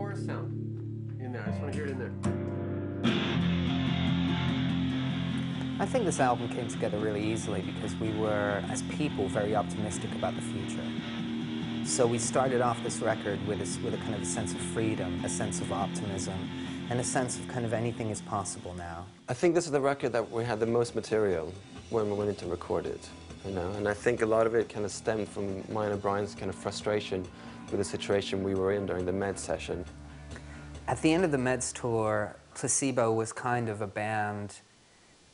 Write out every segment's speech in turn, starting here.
chorus sound in there. I just want to hear it in there. I think this album came together really easily because we were, as people, very optimistic about the future. So we started off this record with a kind of a sense of freedom, a sense of optimism, and a sense of kind of anything is possible now. I think this is the record that we had the most material when we went in to record it, you know, and I think a lot of it kind of stemmed from mine and Brian's kind of frustration with the situation we were in during the Meds session. At the end of the Meds tour, Placebo was kind of a band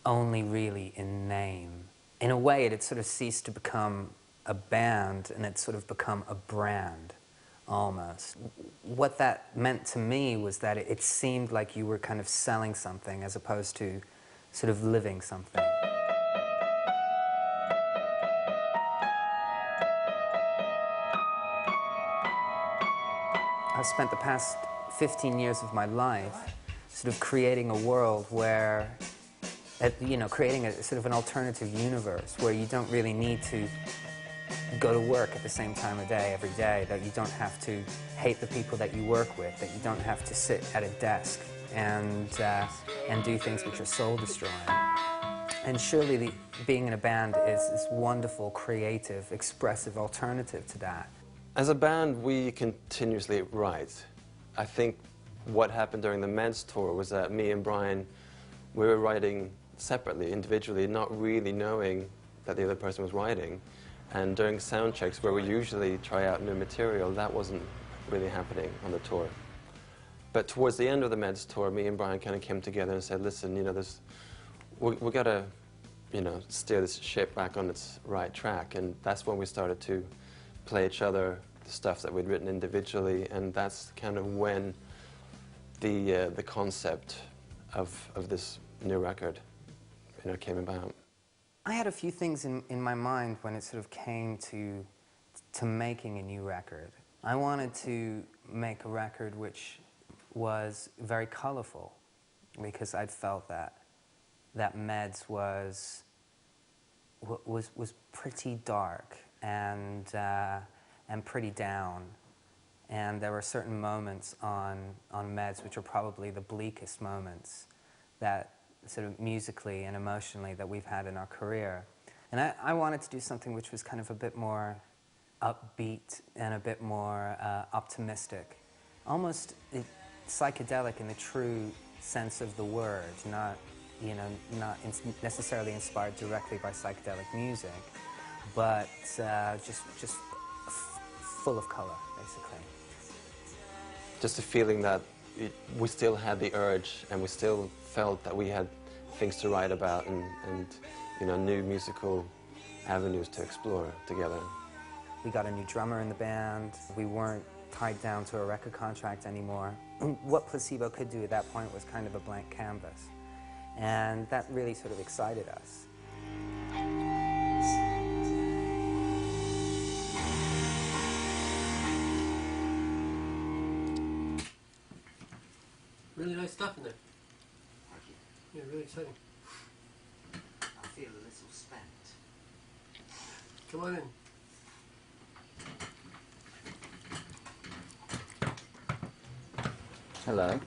only really in name. In a way, it had sort of ceased to become a band and it's sort of become a brand, almost. What that meant to me was that it seemed like you were kind of selling something as opposed to sort of living something. I've spent the past 15 years of my life sort of creating a world where, you know, creating a sort of an alternative universe where you don't really need to go to work at the same time of day every day, that you don't have to hate the people that you work with, that you don't have to sit at a desk and do things which are soul-destroying. And surely being in a band is this wonderful, creative, expressive alternative to that. As a band, we continuously write. I think what happened during the Meds tour was that me and Brian, we were writing separately, individually, not really knowing that the other person was writing. And during sound checks, where we usually try out new material, that wasn't really happening on the tour. But towards the end of the Meds tour, me and Brian kind of came together and said, listen, you know, we got to, you know, steer this ship back on its right track. And that's when we started to play each other the stuff that we'd written individually, and that's kind of when the concept of this new record, you know, came about. I had a few things in my mind when it sort of came to making a new record. I wanted to make a record which was very colorful, because I'd felt that Meds was pretty dark and pretty down. And there were certain moments on Meds which are probably the bleakest moments that sort of musically and emotionally that we've had in our career. And I wanted to do something which was kind of a bit more upbeat and a bit more optimistic. Almost psychedelic in the true sense of the word, not, you know, not necessarily inspired directly by psychedelic music, but just full of color, basically. Just a feeling that we still had the urge, and we still felt that we had things to write about and you know, new musical avenues to explore together. We got a new drummer in the band. We weren't tied down to a record contract anymore. What Placebo could do at that point was kind of a blank canvas, and that really sort of excited us. Really nice stuff in there. Yeah, really exciting. I feel a little spent. Come on in. Hello.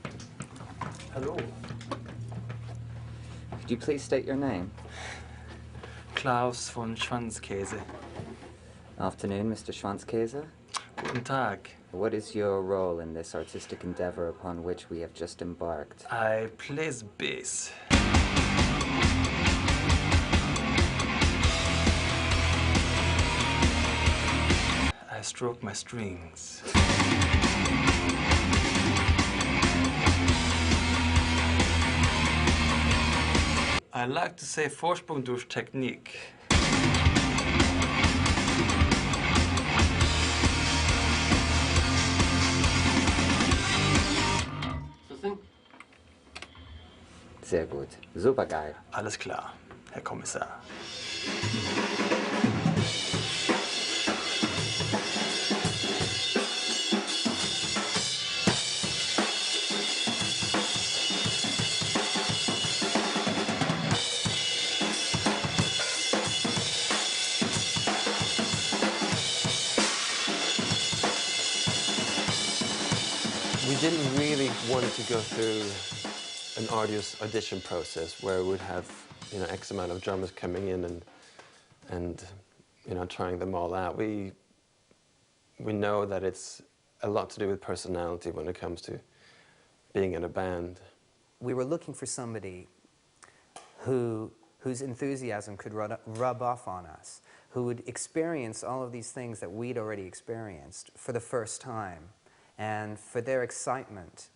Hello. Could you please state your name? Klaus von Schwanzkäse. Afternoon, Mr. Schwanzkäse. Guten Tag. What is your role in this artistic endeavor upon which we have just embarked? I plays bass. I stroke my strings. I like to say Vorsprung durch Technik. Sehr gut. Supergeil. Alles klar, Herr Kommissar. We didn't really want to go through an arduous audition process where we'd have, you know, X amount of drummers coming in and you know, trying them all out. We know that it's a lot to do with personality when it comes to being in a band. We were looking for somebody whose enthusiasm could rub off on us, who would experience all of these things that we'd already experienced for the first time, and for their excitement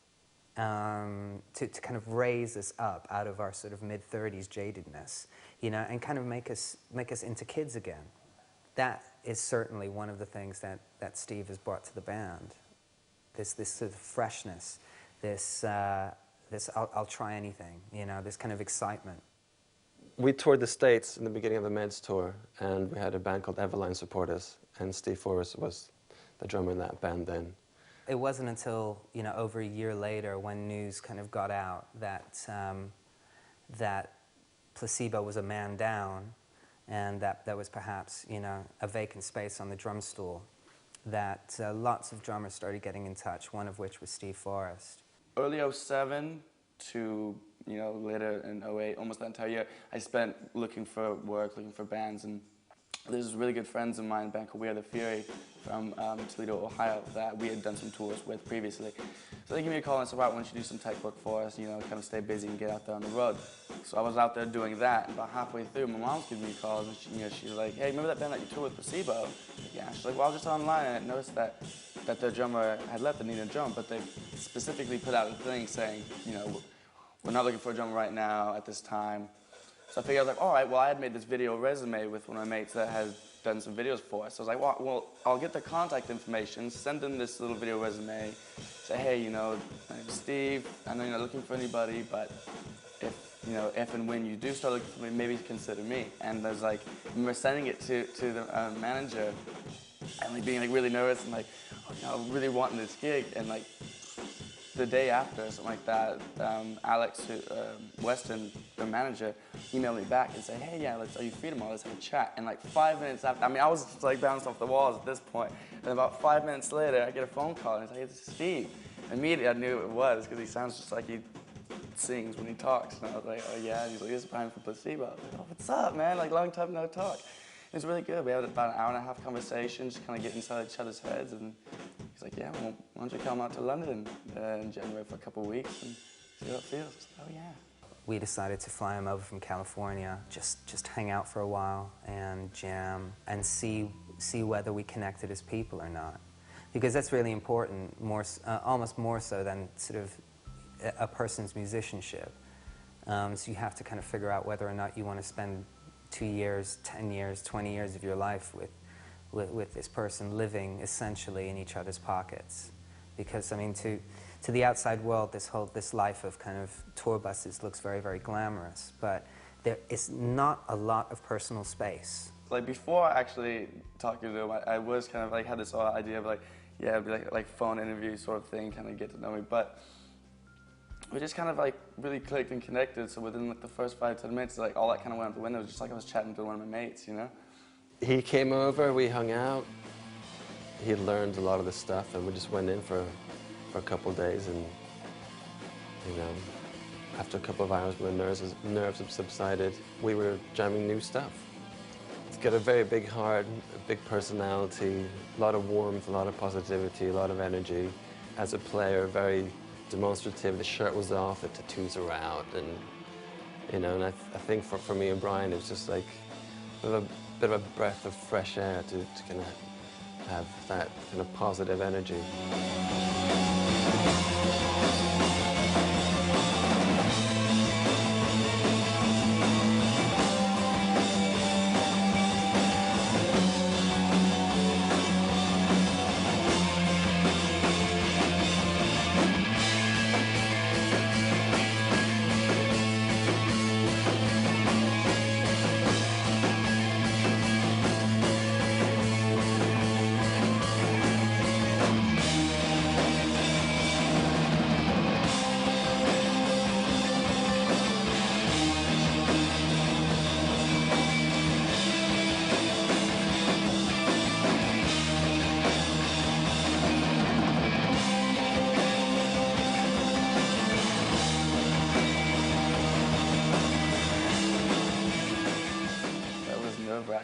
to kind of raise us up out of our sort of mid-30s jadedness, you know, and kind of make us into kids again. That is certainly one of the things that Steve has brought to the band. This sort of freshness, this I'll try anything, you know, this kind of excitement. We toured the States in the beginning of the Meds tour, and we had a band called Everline support us, and Steve Forrest was the drummer in that band then. It wasn't until, you know, over a year later when news kind of got out that that Placebo was a man down, and that there was perhaps, you know, a vacant space on the drum stool, that lots of drummers started getting in touch, one of which was Steve Forrest. Early '07 to, you know, later in '08, almost that entire year, I spent looking for work, looking for bands, and there's really good friends of mine, a band called We Are the Fury from Toledo, Ohio, that we had done some tours with previously. So they gave me a call and said, right, why don't you do some tech work for us, you know, kind of stay busy and get out there on the road. So I was out there doing that, and about halfway through, my mom's giving me calls, and she, you know, she's like, hey, remember that band that you toured with, Placebo? Yeah, she's like, well, I was just online, and I noticed that their drummer had left and needed a drum, but they specifically put out a thing saying, you know, we're not looking for a drummer right now at this time. So I figured, I was like, all right, well, I had made this video resume with one of my mates that had done some videos for us. So I was like, well, I'll get the contact information, send them this little video resume, say, hey, you know, my name's Steve, I know you're not looking for anybody, but if and when you do start looking for me, maybe consider me. And I was like, I remember sending it to the manager, and like being like really nervous and like, oh, you know, really wanting this gig, and like the day after, something like that, Alex Weston, the manager, emailed me back and said, hey, yeah, are you free tomorrow? Let's have a chat. And like 5 minutes after, I mean, I was just like bouncing off the walls at this point. And about 5 minutes later, I get a phone call, and it's like, hey, this is Steve. Immediately, I knew it was, because he sounds just like he sings when he talks. And I was like, oh, yeah. And he's like, this is Brian from Placebo. I was like, oh, what's up, man? Like, long time no talk. It was really good. We had about an hour-and-a-half conversation, just kind of getting inside each other's heads. And he's like, yeah, well, why don't you come out to London in January for a couple of weeks and see how it feels? Oh, yeah. We decided to fly him over from California, just hang out for a while and jam and see whether we connected as people or not. Because that's really important, almost more so than sort of a person's musicianship. So you have to kind of figure out whether or not you want to spend 2 years, 10 years, 20 years of your life with this person living essentially in each other's pockets. Because, I mean, to the outside world, this life of kind of tour buses looks very, very glamorous, but there is not a lot of personal space. Like, before actually talking to him, I was kind of like, had this idea of like, yeah, it'd be like phone interview sort of thing, kind of get to know me, but we just kind of like really clicked and connected, so within like the first 5-10 minutes, like all that kind of went out the window. It was just like I was chatting to one of my mates, you know? He came over, we hung out, he learned a lot of the stuff, and we just went in for a couple of days, and, you know, after a couple of hours when nerves have subsided, we were jamming new stuff. He's got a very big heart, a big personality, a lot of warmth, a lot of positivity, a lot of energy. As a player, very demonstrative. The shirt was off, the tattoos are out, and, you know, and I think for me and Brian, it was just like a bit of a breath of fresh air to kind of have that kind of positive energy.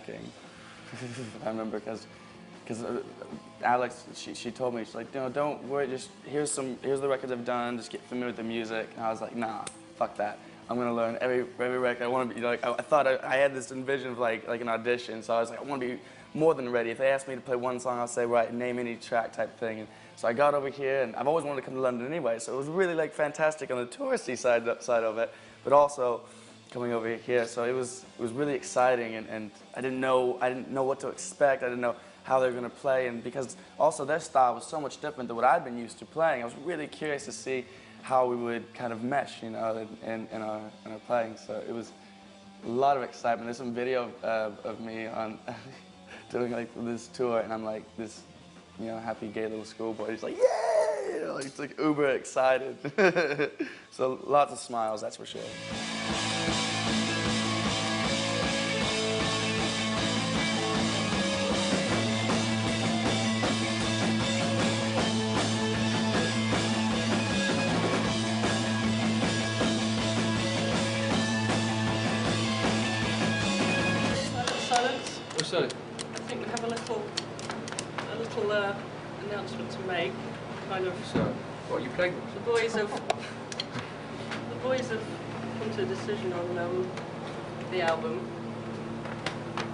nerve-wracking. I remember because Alex, she told me, she's like, no, don't worry, just here's the records I've done, just get familiar with the music. And I was like, nah, fuck that. I'm gonna learn every record. I want to be like, I thought I had this envision of like an audition. So I was like, I want to be more than ready. If they ask me to play one song, I'll say, right, name any track type thing. And so I got over here, and I've always wanted to come to London anyway. So it was really like fantastic on the touristy side of it, but also coming over here. So it was really exciting, and I didn't know what to expect. I didn't know how they were going to play, and because also their style was so much different than what I'd been used to playing. I was really curious to see how we would kind of mesh, you know, in our playing. So it was a lot of excitement. There's some video of me on doing like this tour, and I'm like this, you know, happy gay little schoolboy. He's like, yay! You know, like, it's like uber excited. So lots of smiles, that's for sure. Silence. Oh, sorry. I think we have a little announcement to make. Kind of. So, what, are you pregnant? The boys have come to a decision on the album.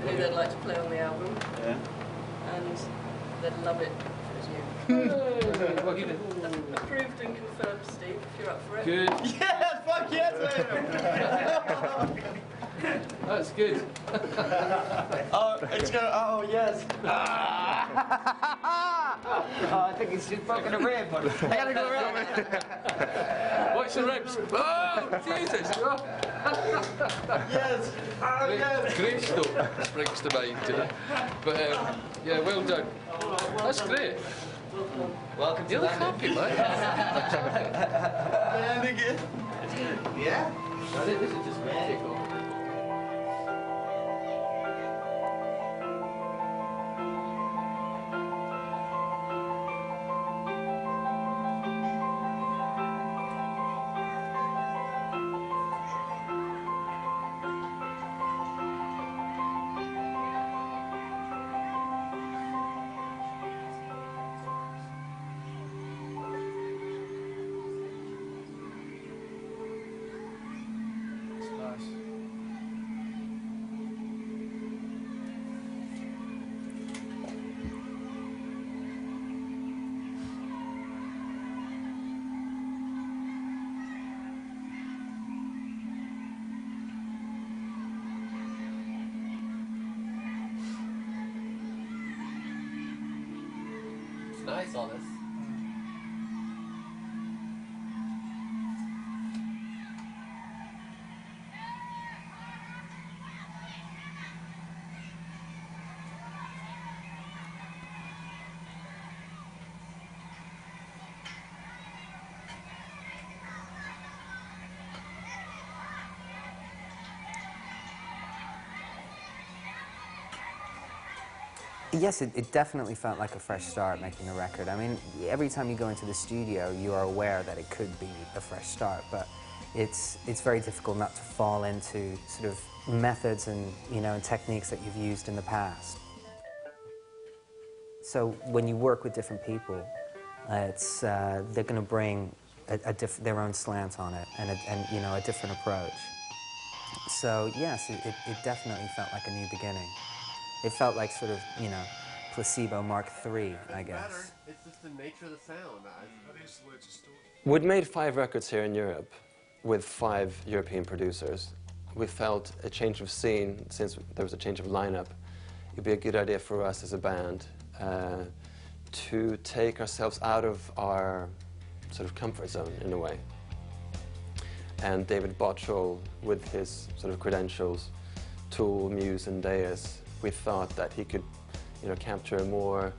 Who they'd like to play on the album. Yeah. And they'd love it as you. Well, give it. Approved and confirmed, Steve, if you're up for it. Good. Yes, fuck yes, man. That's good. It's gonna. Oh yes. Oh, I think he's just broken a rib. I gotta go around. Watch the ribs. Oh, Jesus. Oh. Yes. Oh yes. Great stuff springs to mind, you know. But, yeah, well done. That's great. Welcome You look happy, man. And again. Yeah? This is just magical. Nice, all this. Yes, it definitely felt like a fresh start making a record. I mean, every time you go into the studio, you are aware that it could be a fresh start, but it's very difficult not to fall into sort of methods and, you know, and techniques that you've used in the past. So when you work with different people, they're going to bring their own slant on it and you know, a different approach. So yes, it definitely felt like a new beginning. It felt like sort of, you know, Placebo Mark III, I guess. It's just the nature of the sound. We'd made 5 records here in Europe with 5 European producers. We felt a change of scene, since there was a change of lineup, it'd be a good idea for us as a band to take ourselves out of our sort of comfort zone in a way. And David Bottrell, with his sort of credentials, Tool, Muse and Deus, we thought that he could, you know, capture a more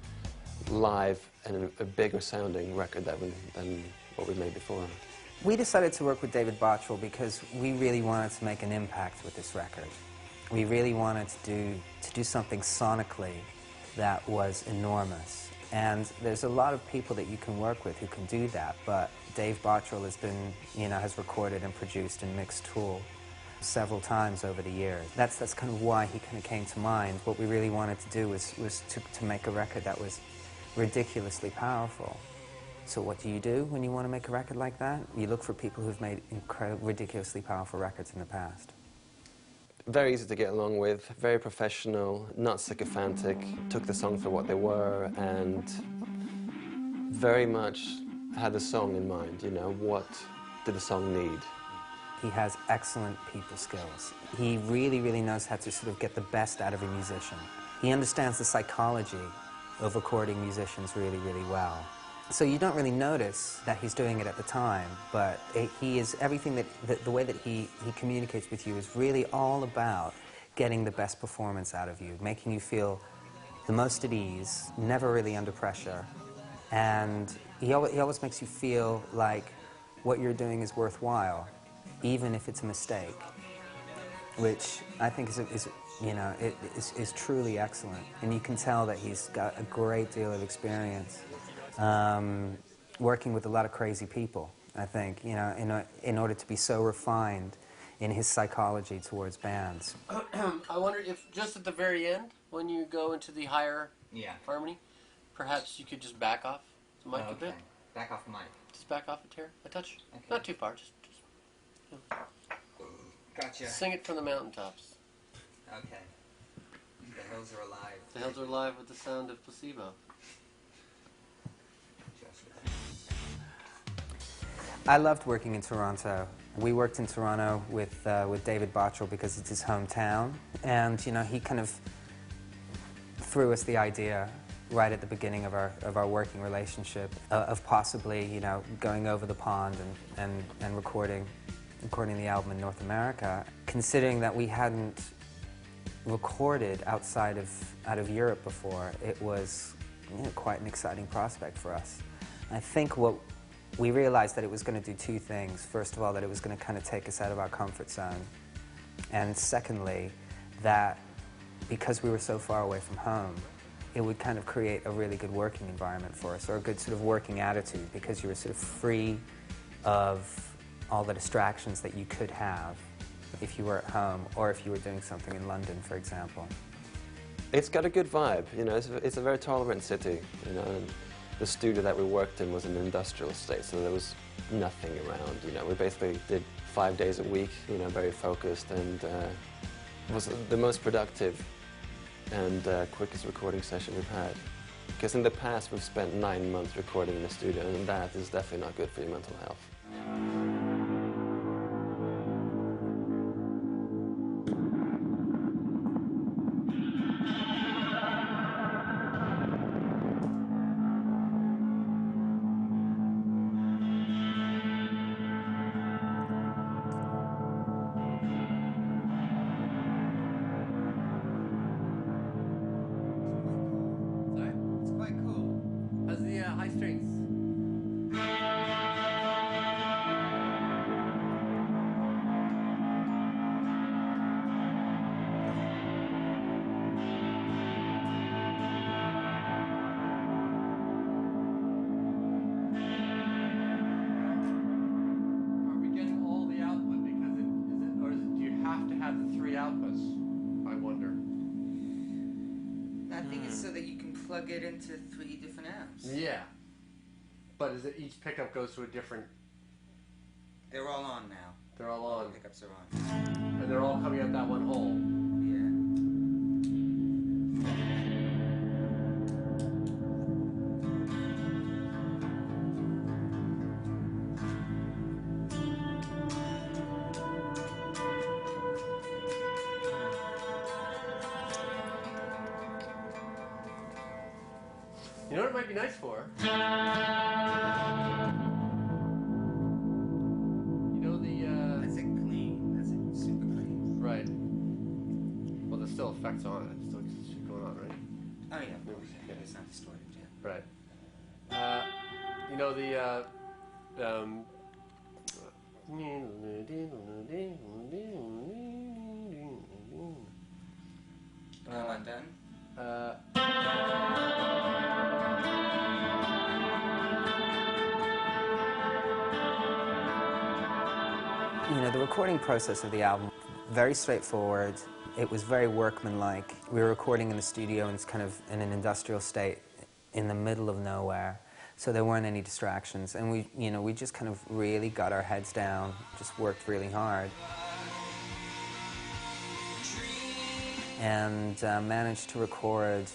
live and a bigger sounding record than what we made before. We decided to work with David Bottrell because we really wanted to make an impact with this record. We really wanted to do something sonically that was enormous. And there's a lot of people that you can work with who can do that, but Dave Bottrell has been, you know, has recorded and produced and mixed Tool. several times over the years. That's kind of why he kind of came to mind. What we really wanted to do was to make a record that was ridiculously powerful. So what do when you want to make a record like that? You look for people who've made ridiculously powerful records in the past. Very easy to get along with, very professional, not sycophantic, took the songs for what they were, and very much had the song in mind, you know, what did the song need? He has excellent people skills. He really, really knows how to sort of get the best out of a musician. He understands the psychology of recording musicians really, really well. So you don't really notice that he's doing it at the time, but he is everything the way that he communicates with you is really all about getting the best performance out of you, making you feel the most at ease, never really under pressure, and he always makes you feel like what you're doing is worthwhile, even if it's a mistake, which I think is truly excellent. And you can tell that he's got a great deal of experience working with a lot of crazy people, I think, you know, in order to be so refined in his psychology towards bands. I wonder if just at the very end, when you go into the higher harmony, perhaps you could just back off the mic a bit. Back off the mic. Just back off a touch. Okay. Not too far, just Gotcha. sing it from the mountaintops. Okay. The hills are alive. The hills are alive with the sound of placebo. I loved working in Toronto. We worked in Toronto with David Bottrell because it's his hometown, and you know, he kind of threw us the idea right at the beginning of our working relationship of possibly, you know, going over the pond and recording the album in North America. Considering that we hadn't recorded outside of Europe before, it was, you know, quite an exciting prospect for us. I think we realized that it was going to do two things. First of all, that it was going to kind of take us out of our comfort zone. And secondly, that because we were so far away from home, it would kind of create a really good working environment for us, or a good sort of working attitude, because you were sort of free of all the distractions that you could have if you were at home, or if you were doing something in London, for example. It's got a good vibe, you know, it's a very tolerant city, you know, and the studio that we worked in was an industrial estate, so there was nothing around, you know. We basically did 5 days a week, you know, very focused, and it was the most productive and quickest recording session we've had. Because in the past we've spent 9 months recording in the studio, and that is definitely not good for your mental health. It's quite cool. How's the high strings? Are we getting all the output because do you have to have the 3 outputs? I wonder. I think it's so that you can plug it into 3 different amps. Yeah. But is it each pickup goes to a different... They're all on now. They're all All on. the pickups are on. And they're all coming out that one hole. Yeah. You know what it might be nice for? You know the, That's it clean. That's it super clean. right. Well, there's still effects on it. There's still shit going on, right? Oh yeah, of course. Yeah, it's not distorted yet. Right. You know the, Come undone. You know, the recording process of the album very straightforward. It was very workmanlike. We were recording in the studio, and it's kind of in an industrial state in the middle of nowhere, so there weren't any distractions. And we just kind of really got our heads down, just worked really hard, and managed to record,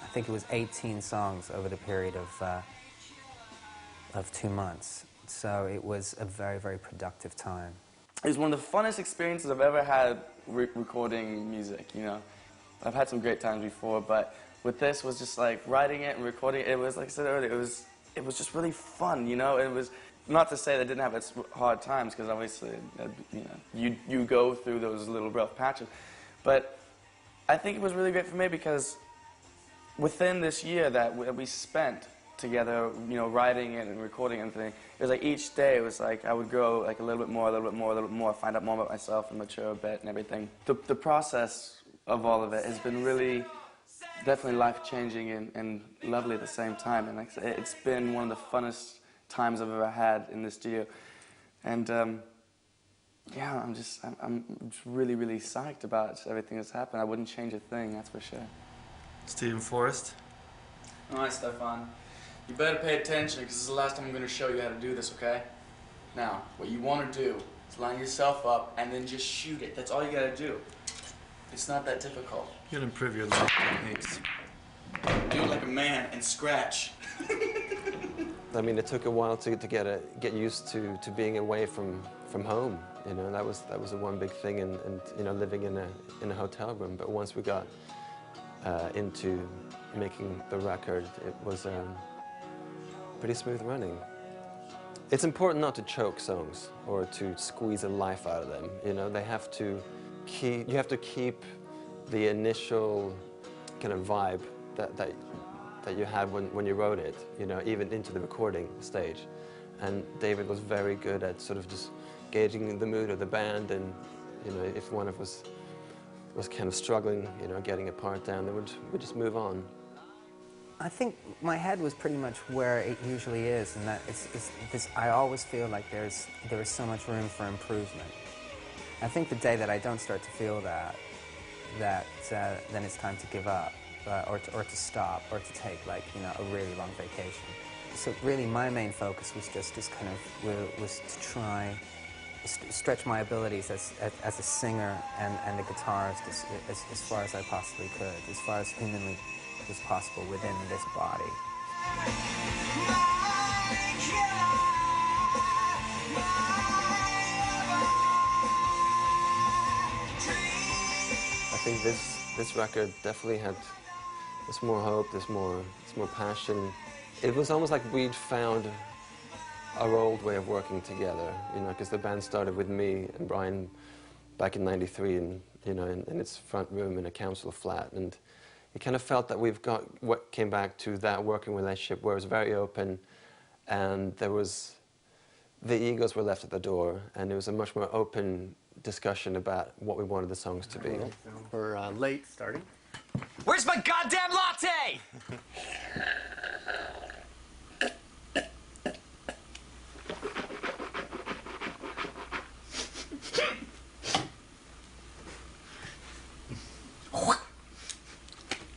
I think it was 18 songs over the period of 2 months. So it was a very, very productive time. It was one of the funnest experiences I've ever had recording music, you know. I've had some great times before, but with this was just like writing it and recording it. It was, like I said earlier, it was just really fun, you know. It was not to say that it didn't have its hard times, because obviously, you know, you go through those little rough patches. But I think it was really great for me because within this year that we spent together, you know, writing it and recording and everything, it was like each day it was like I would grow like a little bit more, a little bit more, a little bit more, find out more about myself and mature a bit and everything. The process of all of it has been really, definitely life-changing and lovely at the same time. And like I said, it's been one of the funnest times I've ever had in the studio. And yeah, I'm just really, really psyched about everything that's happened. I wouldn't change a thing, that's for sure. Stephen Forrest. All right, Stefan. You better pay attention, because this is the last time I'm going to show you how to do this, okay? Now, what you want to do is line yourself up and then just shoot it. That's all you got to do. It's not that difficult. You'll improve your life techniques. Do it like a man and scratch. I mean, it took a while to get used to being away from home. You know, that was the one big thing, and you know, living in a hotel room. But once we got into making the record, it was pretty smooth running. It's important not to choke songs or to squeeze a life out of them. You know, you have to keep the initial kind of vibe that you had when you wrote it, you know, even into the recording stage. And David was very good at sort of just gauging the mood of the band, and you know, if one of us was kind of struggling, you know, getting a part down, then we'd just move on. I think my head was pretty much where it usually is, and that I always feel like there is so much room for improvement. I think the day that I don't start to feel that then it's time to give up, or to stop, or to take, like, you know, a really long vacation. So really, my main focus was just was to try stretch my abilities as a singer and a guitarist as far as I possibly could, as far as humanly was possible within this body. I think this record definitely had there's more hope, there's more passion. It was almost like we'd found our old way of working together, you know, because the band started with me and Brian back in '93, and you know, in its front room in a council flat, and it kind of felt that we've got what came back to that working relationship where it was very open, and the egos were left at the door, and it was a much more open discussion about what we wanted the songs to be. We're late starting. Where's my goddamn latte?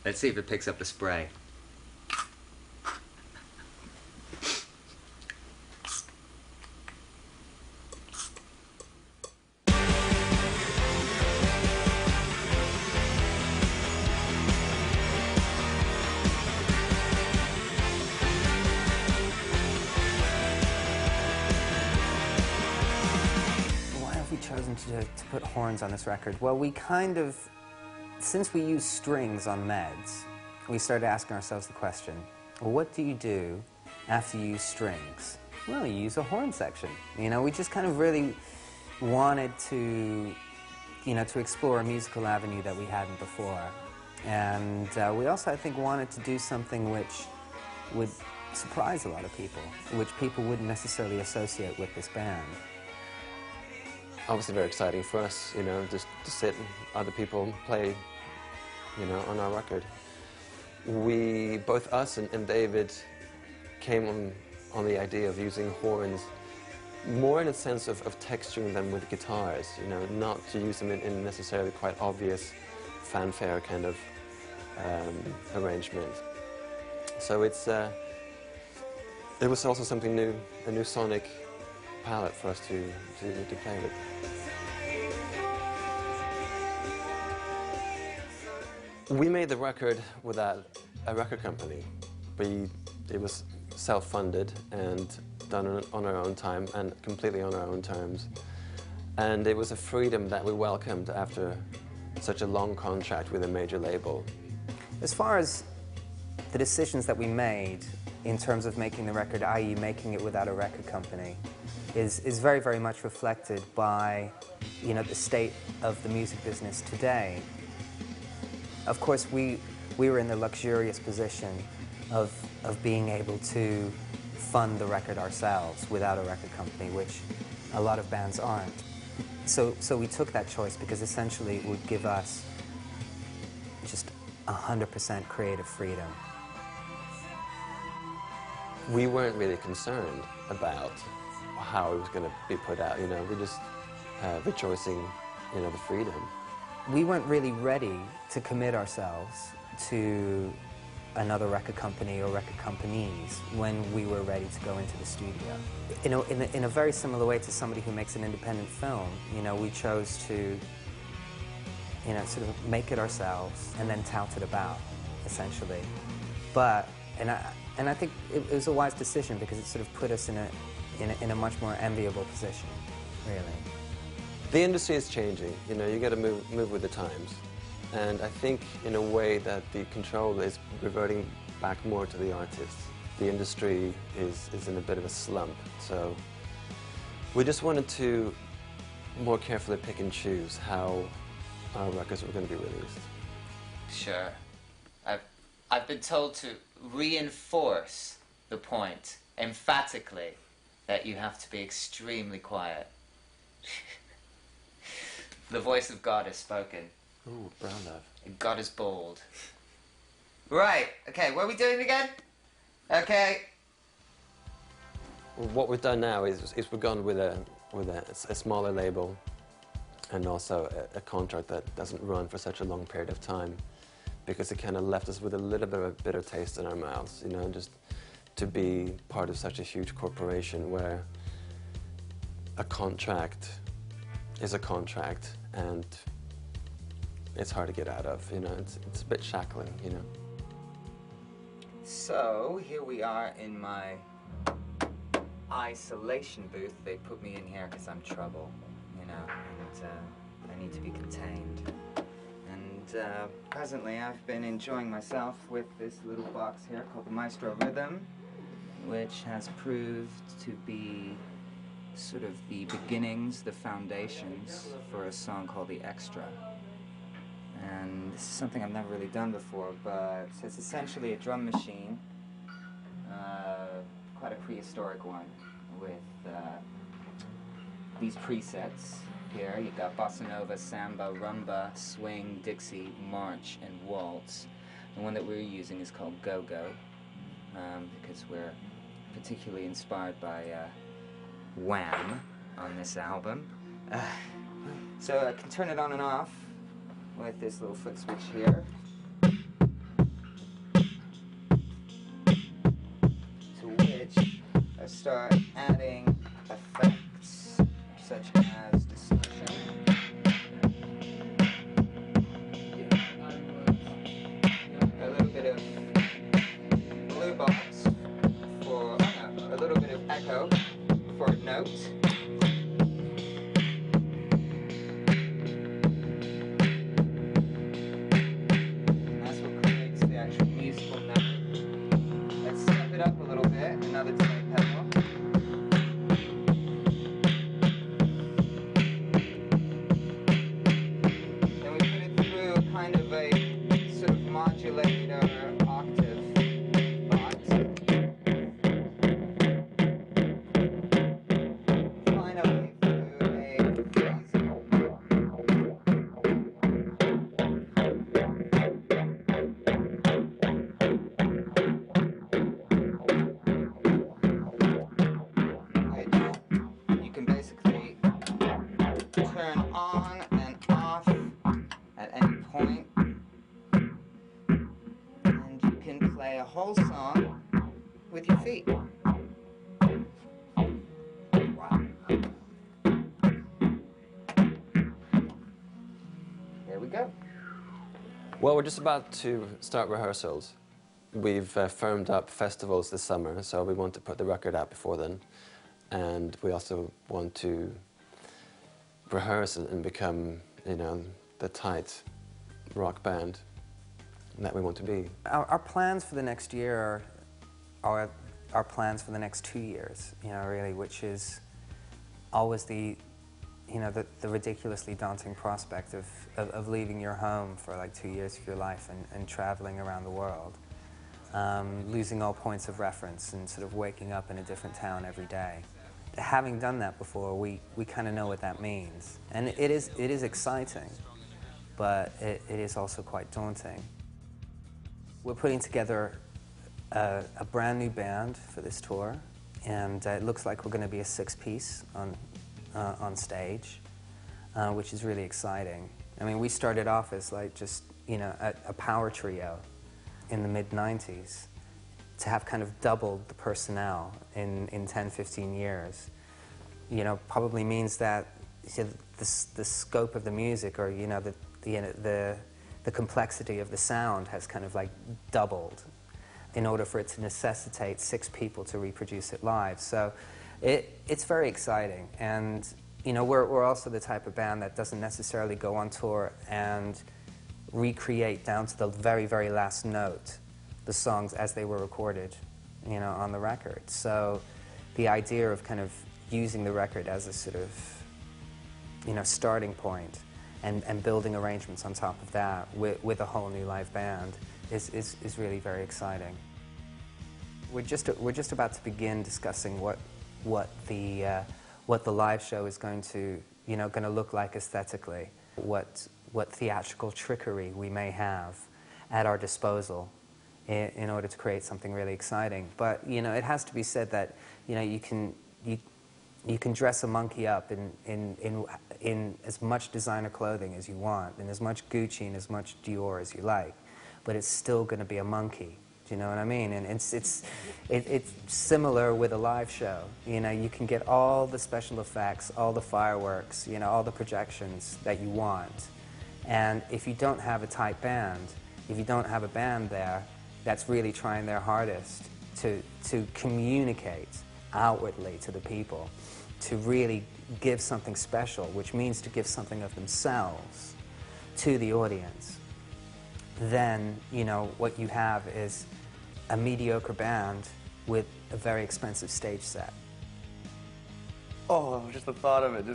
Let's see if it picks up the spray. Why have we chosen to put horns on this record? Well, we kind of, since we use strings on Meds, we started asking ourselves the question, well, what do you do after you use strings? Well, you use a horn section. You know, we just kind of really wanted to, you know, to explore a musical avenue that we hadn't before. And we also, I think, wanted to do something which would surprise a lot of people, which people wouldn't necessarily associate with this band. Obviously very exciting for us, you know, just to sit and other people play, you know, on our record. We, both us and David, came on the idea of using horns more in a sense of texturing them with guitars, you know, not to use them in necessarily quite obvious fanfare kind of arrangement. So it was also something new, a new sonic palette for us to play with. We made the record without a record company. It was self-funded and done on our own time and completely on our own terms. And it was a freedom that we welcomed after such a long contract with a major label. As far as the decisions that we made in terms of making the record, i.e. making it without a record company, is very, very much reflected by, you know, the state of the music business today. Of course, we were in the luxurious position of being able to fund the record ourselves without a record company, which a lot of bands aren't. So we took that choice because essentially it would give us just 100% creative freedom. We weren't really concerned about how it was going to be put out, you know, we're just rejoicing, you know, the freedom. We weren't really ready to commit ourselves to another record company or record companies when we were ready to go into the studio. You know, in a very similar way to somebody who makes an independent film, you know, we chose to, you know, sort of make it ourselves and then tout it about, essentially. But, and I think it was a wise decision because it sort of put us in a much more enviable position, really. The industry is changing, you know, you got to move with the times. And I think in a way that the control is reverting back more to the artists. The industry is in a bit of a slump, so we just wanted to more carefully pick and choose how our records were going to be released. Sure. I've been told to reinforce the point emphatically that you have to be extremely quiet. The voice of God has spoken. Ooh, brown love. God is bold. Right, okay, what are we doing again? Okay. Well, what we've done now is we've gone with a smaller label and also a contract that doesn't run for such a long period of time because it kind of left us with a little bit of a bitter taste in our mouths, you know, just to be part of such a huge corporation where a contract is a contract and it's hard to get out of, you know, it's a bit shackling, you know. So, here we are in my isolation booth. They put me in here because I'm trouble, you know, and I need to be contained. And presently I've been enjoying myself with this little box here called the Maestro Rhythm, which has proved to be sort of the beginnings, the foundations for a song called The Extra. And this is something I've never really done before, but it's essentially a drum machine, quite a prehistoric one, with these presets here. You've got bossa nova, samba, rumba, swing, Dixie, march, and waltz. The one that we're using is called Go-Go, because we're particularly inspired by Wham on this album. So I can turn it on and off with this little foot switch here. To which I start adding effects such as distortion. A little bit of blue box for a little bit of echo for a note. Up a little bit, another delay pedal. Then we put it through kind of a sort of modulator octave box. Final whole song with your feet. Wow. There we go. Well, we're just about to start rehearsals. We've firmed up festivals this summer, so we want to put the record out before then. And we also want to rehearse and become, you know, the tight rock band that we want to be. Our plans for the next year are our plans for the next 2 years, you know, really, which is always the ridiculously daunting prospect of leaving your home for like 2 years of your life and traveling around the world, losing all points of reference and sort of waking up in a different town every day. Having done that before, we kind of know what that means. And it is exciting, but it is also quite daunting. We're putting together a brand new band for this tour, and it looks like we're going to be a 6-piece on stage, which is really exciting. I mean, we started off as like just, you know, a power trio in the mid-90s. To have kind of doubled the personnel in 10, 15 years, you know, probably means that the scope of the music, or, you know, the complexity of the sound has kind of like doubled in order for it to necessitate 6 people to reproduce it live. So it's very exciting. And, you know, we're also the type of band that doesn't necessarily go on tour and recreate down to the very, very last note the songs as they were recorded, you know, on the record. So the idea of kind of using the record as a sort of, you know, starting point and building arrangements on top of that with a whole new live band is really very exciting. We're just about to begin discussing what the live show is going to look like aesthetically, what theatrical trickery we may have at our disposal in order to create something really exciting. But, you know, it has to be said that, you know, you can dress a monkey up in as much designer clothing as you want, and as much Gucci and as much Dior as you like, but it's still going to be a monkey. Do you know what I mean? And it's similar with a live show. You know, you can get all the special effects, all the fireworks, you know, all the projections that you want, and if you don't have a tight band, if you don't have a band there that's really trying their hardest to communicate outwardly to the people, to really give something special, which means to give something of themselves to the audience, then, you know, what you have is a mediocre band with a very expensive stage set. Oh, just the thought of it,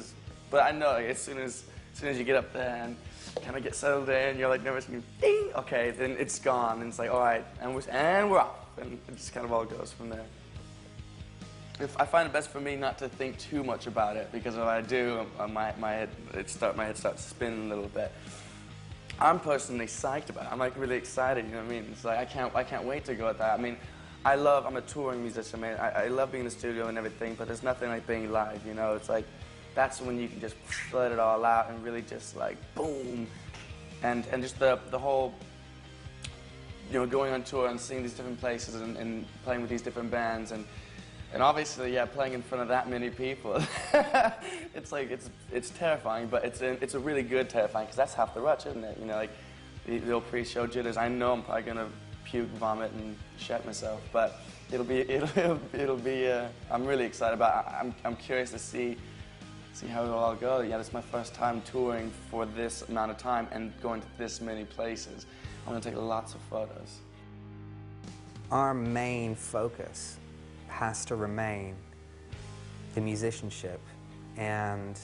but I know, like, as soon as you get up there and kind of get settled in, you're like nervous, and you ding, okay, then it's gone, and it's like, all right, and we're off, and it just kind of all goes from there. I find it best for me not to think too much about it, because if I do, my head starts to spin a little bit. I'm personally psyched about it. I'm like really excited, you know what I mean? It's like I can't wait to go at that. I mean, I'm a touring musician, man. I love being in the studio and everything, but there's nothing like being live, you know? It's like, that's when you can just let it all out and really just like, boom. And just the whole, you know, going on tour and seeing these different places and playing with these different bands and obviously, yeah, playing in front of that many people, it's like, it's terrifying, but it's a really good terrifying, because that's half the rush, isn't it? You know, like, the old pre-show jitters. I know I'm probably gonna puke, vomit, and shat myself, but it'll be. I'm really excited about it. I'm curious to see how it'll all go. Yeah, this is my first time touring for this amount of time and going to this many places. I'm gonna take lots of photos. Our main focus has to remain the musicianship and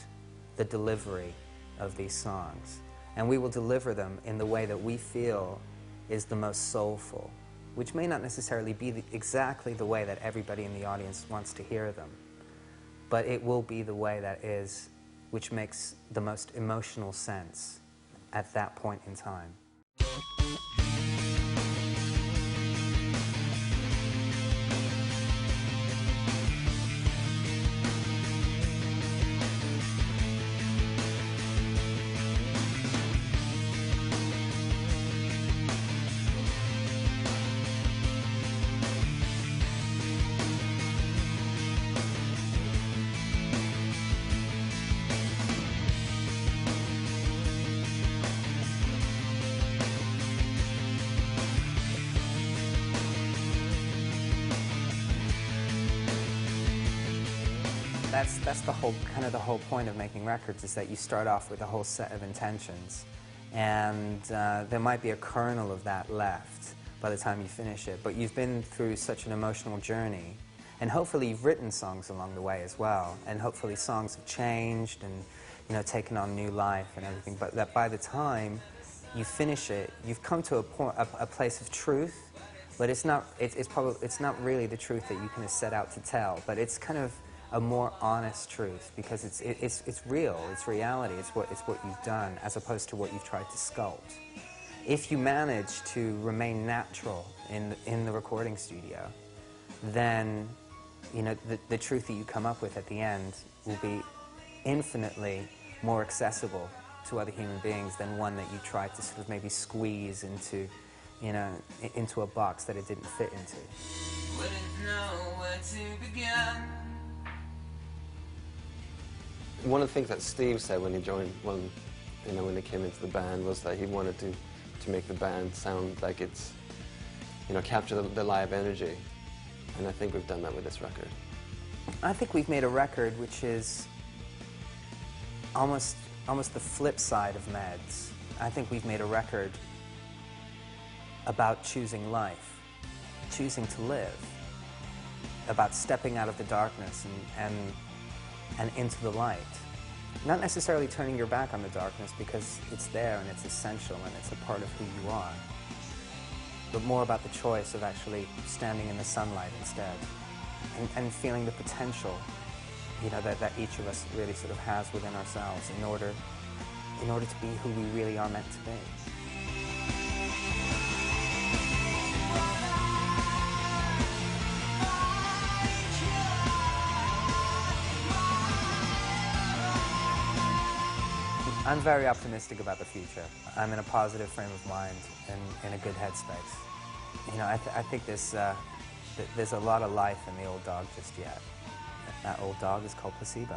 the delivery of these songs. And we will deliver them in the way that we feel is the most soulful, which may not necessarily be exactly the way that everybody in the audience wants to hear them, but it will be the way which makes the most emotional sense at that point in time. that's the whole the whole point of making records, is that you start off with a whole set of intentions, and there might be a kernel of that left by the time you finish it, but you've been through such an emotional journey, and hopefully you've written songs along the way as well, and hopefully songs have changed and, you know, taken on new life and everything, but that by the time you finish it, you've come to a place of truth, but it's not really the truth that you kind of set out to tell, but it's kind of a more honest truth, because it's real, it's reality, it's what you've done, as opposed to what you've tried to sculpt. If you manage to remain natural in the recording studio, then, you know, the truth that you come up with at the end will be infinitely more accessible to other human beings than one that you tried to sort of maybe squeeze into, you know, into a box that it didn't fit into. Wouldn't know where to begin. One of the things that Steve said when he joined, when he came into the band, was that he wanted to make the band sound like it's, you know, capture the live energy. And I think we've done that with this record. I think we've made a record which is almost the flip side of Meds. I think we've made a record about choosing life, choosing to live, about stepping out of the darkness and into the light. Not necessarily turning your back on the darkness, because it's there and it's essential and it's a part of who you are, but more about the choice of actually standing in the sunlight instead, and feeling the potential, you know, that each of us really sort of has within ourselves in order to be who we really are meant to be. I'm very optimistic about the future. I'm in a positive frame of mind and in a good headspace. You know, I think there's a lot of life in the old dog just yet. That old dog is called placebo.